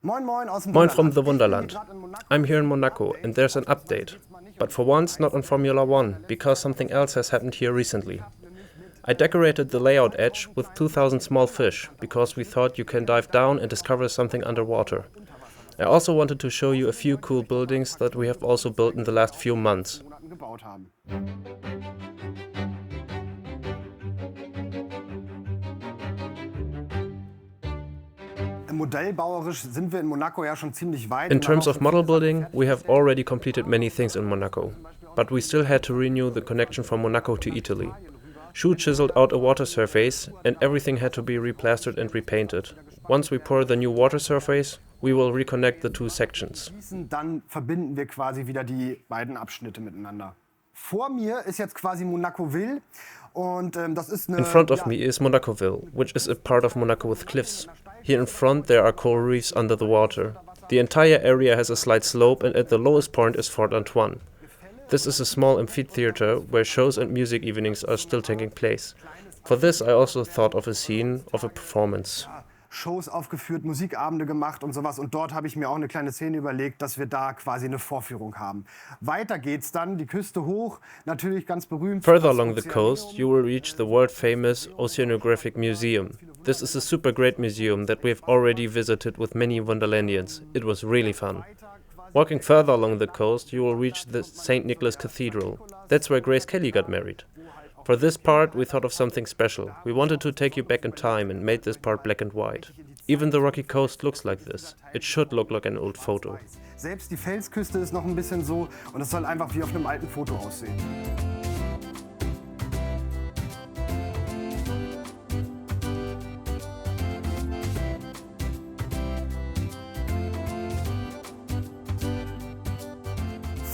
Moin from the Wonderland. I'm here in Monaco and there's an update. But for once not on Formula One, because something else has happened here recently. I decorated the layout edge with 2,000 small fish, because we thought you can dive down and discover something underwater. I also wanted to show you a few cool buildings that we have also built in the last few months. In terms of model building, we have already completed many things in Monaco, but we still had to renew the connection from Monaco to Italy. Shu chiseled out a water surface and everything had to be replastered and repainted. Once we pour the new water surface, we will reconnect the two sections. Dann verbinden wir quasi wieder die beiden Abschnitte miteinander. Vor mir ist jetzt quasi Monaco-Ville. In front of me is Monaco-Ville, which is a part of Monaco with cliffs. Here in front there are coral reefs under the water. The entire area has a slight slope and at the lowest point is Fort Antoine. This is a small amphitheater where shows and music evenings are still taking place. For this I also thought of a scene of a performance. Shows aufgeführt, Musikabende gemacht und sowas. Und dort habe ich mir auch eine kleine Szene überlegt, dass wir da quasi eine Vorführung haben. Weiter geht's dann, die Küste hoch, natürlich ganz berühmt. Further along the coast, you will reach the world-famous Oceanographic Museum. This is a super great museum that we have already visited with many Wonderlandians. It was really fun. Walking further along the coast, you will reach the St. Nicholas Cathedral. That's where Grace Kelly got married. For this part, we thought of something special. We wanted to take you back in time and made this part black and white. Even the rocky coast looks like this. It should look like an old photo. Selbst die Felsküste ist noch ein bisschen so und es soll einfach wie auf einem alten Foto aussehen.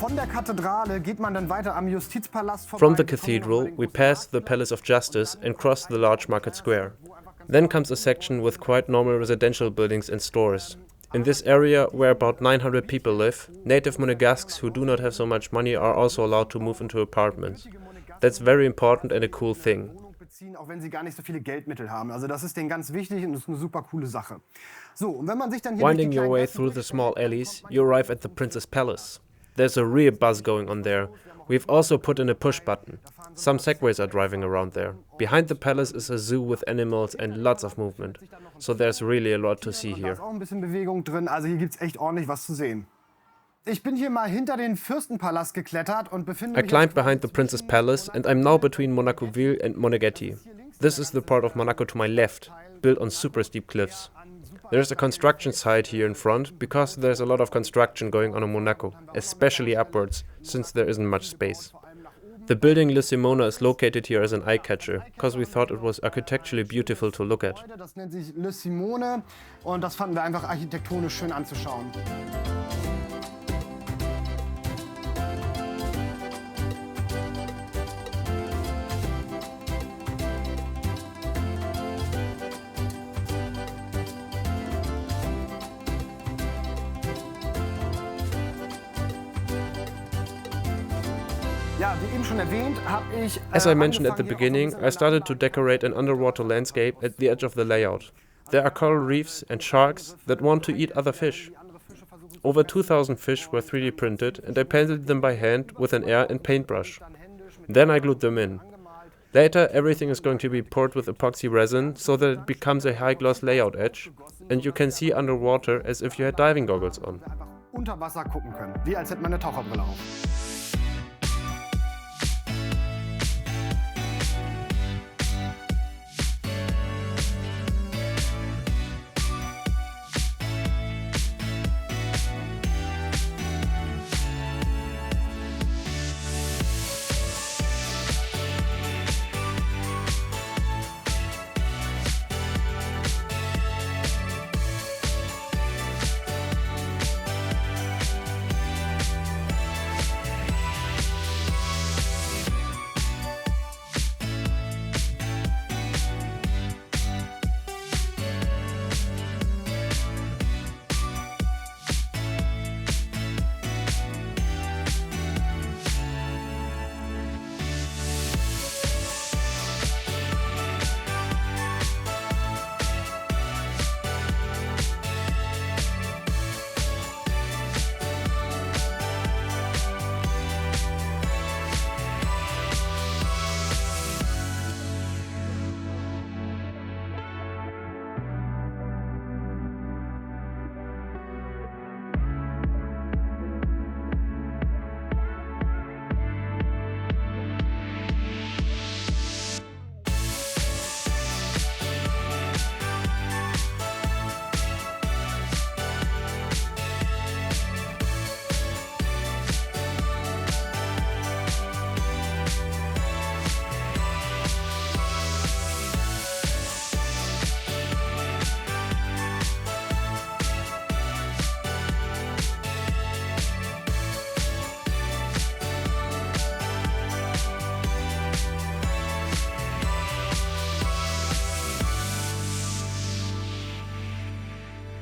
Von der Kathedrale geht man dann weiter am Justizpalast vorbei. From the cathedral, we pass the Palace of Justice and cross the large market square. Then comes a section with quite normal residential buildings and stores. In this area, where about 900 people live, native Monegasques who do not have so much money are also allowed to move into apartments. That's very important and a cool thing. Auch wenn sie gar nicht so viele Geldmittel haben. Also das ist denen ganz wichtig und das ist eine super coole Sache. So, und wenn man sich dann hier Winding your way through the small alleys, you arrive at the Prince's Palace. There's a real buzz going on there. We've also put in a push button. Some segways are driving around there. Behind the palace is a zoo with animals and lots of movement. So there's really a lot to see here. Da ist auch ein bisschen Bewegung drin, also hier gibt's echt ordentlich was zu sehen. Ich bin hier mal hinter den Fürstenpalast geklettert und befinde mich. I climbed behind the Prince's Palace and I'm now between Monaco-Ville and Moneghetti. This is the part of Monaco to my left, built on super steep cliffs. There's a construction site here in front because there's a lot of construction going on in Monaco, especially upwards, since there isn't much space. The building Le Simona is located here as an eye-catcher, because we thought it was architecturally beautiful to look at. Das nennt sich Le Simone und das fanden wir einfach architektonisch schön anzuschauen. As I mentioned at the beginning, I started to decorate an underwater landscape at the edge of the layout. There are coral reefs and sharks that want to eat other fish. Over 2,000 fish were 3D printed and I painted them by hand with an air and paintbrush. Then I glued them in. Later everything is going to be poured with epoxy resin so that it becomes a high gloss layout edge and you can see underwater as if you had diving goggles on. Unter Wasser gucken können, wie als hätte man eine Taucherbrille auf.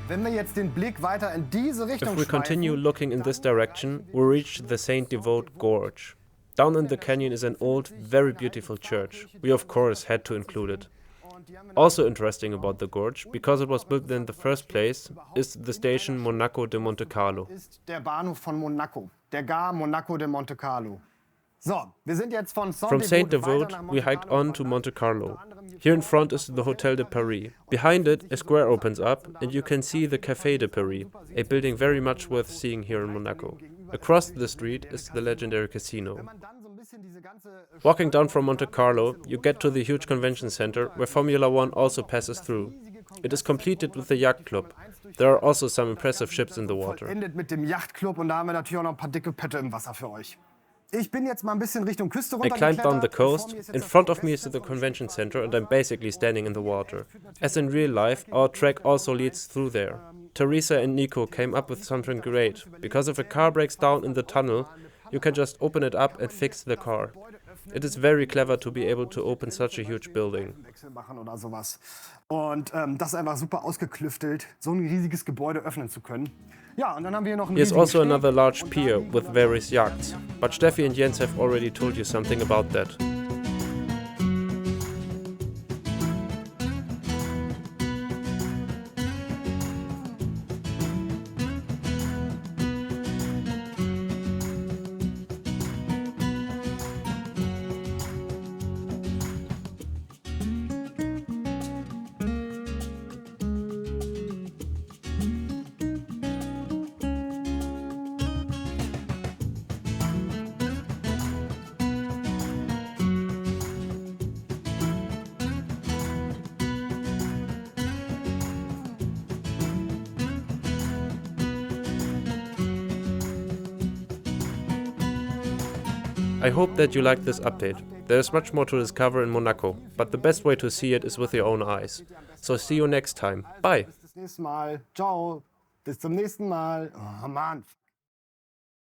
Wenn wir jetzt den Blick weiter in diese Richtung If we continue looking in this direction, we reach the Saint Devote Gorge. Down in the canyon is an old, very beautiful church. We of course had to include it. Also interesting about the gorge, because it was built in the first place, is the station Monaco de Monte Carlo. Ist der Bahnhof von Monaco, der Gare Monaco de Monte Carlo. So, wir sind jetzt von From Saint Devote, we hiked on to Monte Carlo. Here in front is the Hotel de Paris. Behind it, a square opens up, and you can see the Café de Paris, a building very much worth seeing here in Monaco. Across the street is the legendary casino. Walking down from Monte Carlo, you get to the huge convention center, where Formula One also passes through. It is completed with the yacht club. There are also some impressive ships in the water. Endet mit dem Yachtclub und da haben wir natürlich auch noch ein paar dicke Pötte im Wasser für euch. Ich bin jetzt mal ein bisschen Richtung Küste I climbed down the runtergeklettert. coast. In front of me is the convention center, and I'm basically standing in the water. As in real life, our track also leads through there. Teresa and Nico came up with something great, because if a car breaks down in the tunnel, you can just open it up and fix the car. It is very clever to be able to open such a huge building. Wechsel machen oder sowas. Und das ist einfach super ausgeklüftelt, so ein riesiges Gebäude öffnen zu können. Ja, und dann haben wir hier noch einen Here's riesigen also Steg. another large pier with various yachts, but Steffi and Jens have already told you something about that. I hope that you liked this update. There is much more to discover in Monaco, but the best way to see it is with your own eyes. So see you next time. Bye! Bis zum nächsten Mal. Ciao. Bis zum nächsten Mal. Oh Mann.